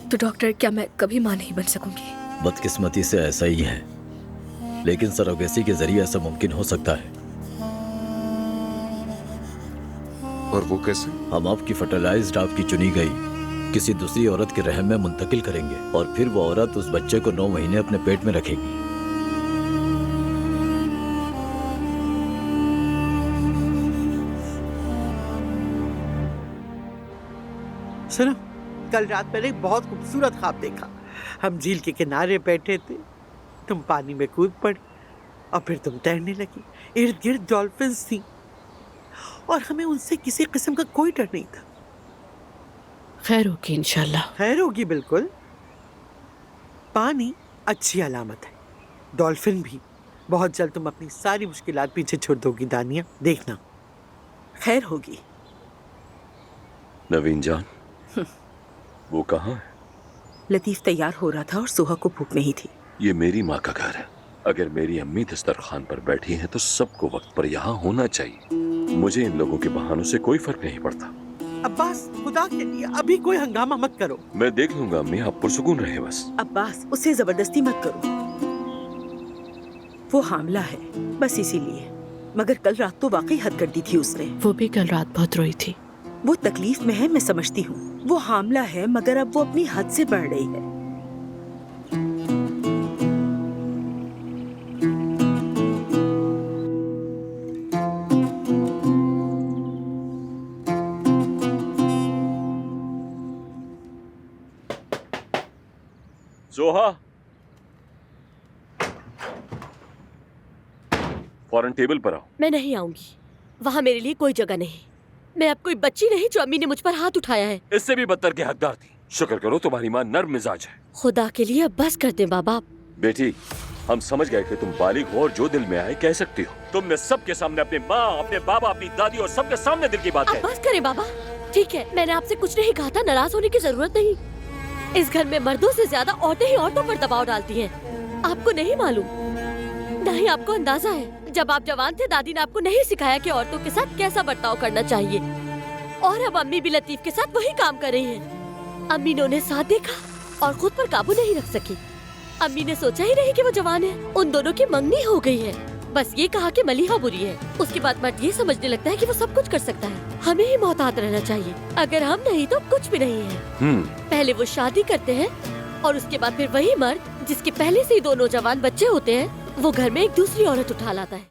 तो डॉक्टर, क्या मैं कभी माँ नहीं बन सकूंगी? बदकिस्मती से ऐसा ही है, लेकिन सरोगेसी के जरिए ऐसा मुमकिन हो सकता है। और वो कैसे? हम आपकी फर्टिलाइज्ड, आपकी चुनी गई किसी दूसरी औरत के रहम में मुंतकिल करेंगे और फिर वो औरत उस बच्चे को 9 महीने अपने पेट में रखेगी। सुनो, कल रात मैंने एक बहुत खूबसूरत ख्वाब देखा। हम झील के किनारे बैठे थे, तुम पानी में कूद पड़ी और फिर तुम तैरने लगी। इर्द गिर्द डॉल्फिन्स थी और हमें उनसे किसी किस्म का कोई डर नहीं था। खैर होगी इंशाल्लाह। खैर होगी, बिल्कुल। पानी अच्छी अलामत है, डॉल्फिन भी। बहुत जल्द तुम अपनी सारी मुश्किलात पीछे छोड़ दोगी दानिया, देखना खैर होगी। नवीन जान, वो कहाँ है? लतीफ तैयार हो रहा था और सुहा को भूख नहीं थी। ये मेरी माँ का घर है। अगर मेरी अम्मी दस्तरखान पर बैठी हैं तो सबको वक्त पर यहाँ होना चाहिए। मुझे इन लोगों के बहानों से कोई फर्क नहीं पड़ता। अब्बास, खुदा के लिए अभी कोई हंगामा मत करो। मैं देख लूंगा अम्मी, आप पुरसुकून रहे बस। अब्बास, उसे जबरदस्ती मत करो, वो हामला है, बस इसीलिए। मगर कल रात तो वाकई हद कर दी थी उसने। वो भी कल रात बहुत रोई थी। वो तकलीफ में है, मैं समझती हूँ। वो हामला है मगर अब वो अपनी हद से बढ़ रही है। जोहा, फौरन टेबल पर आओ। मैं नहीं आऊंगी, वहाँ मेरे लिए कोई जगह नहीं। मैं अब कोई बच्ची नहीं जो अम्मी ने मुझ पर हाथ उठाया है। इससे भी बदतर के हकदार थी। शुक्र करो तुम्हारी माँ नर्म मिजाज है। खुदा के लिए अब बस कर दे बाबा। बेटी, हम समझ गए कि तुम बालिग हो और जो दिल में आए कह सकती हो। तुमने सबके सामने अपने माँ, अपने बाबा, अपनी दादी और सबके सामने दिल की बात अब कही। बस करे बाबा, ठीक है। मैंने आपसे कुछ नहीं कहा था, नाराज होने की जरूरत नहीं। इस घर में मर्दों से ज्यादा औरतें ही औरतों पर दबाव डालती हैं। आपको नहीं मालूम, नहीं आपको अंदाजा है। जब आप जवान थे दादी ने आपको नहीं सिखाया कि औरतों के साथ कैसा बर्ताव करना चाहिए, और अब अम्मी भी लतीफ के साथ वही काम कर रही हैं। अम्मी ने उन्हें साथ देखा और खुद पर काबू नहीं रख सकी। अम्मी ने सोचा ही नहीं कि वो जवान है। उन दोनों की मंगनी हो गई है। बस ये कहा कि मलीहा बुरी है। उसके बाद मर्द ये समझने लगता है कि वो सब कुछ कर सकता है। हमें ही मोहतात रहना चाहिए। अगर हम नहीं तो कुछ भी नहीं है। पहले वो शादी करते हैं और उसके बाद फिर वही मर्द जिसके पहले से ही 2 नौजवान बच्चे होते हैं, वो घर में एक दूसरी औरत उठा लाता है।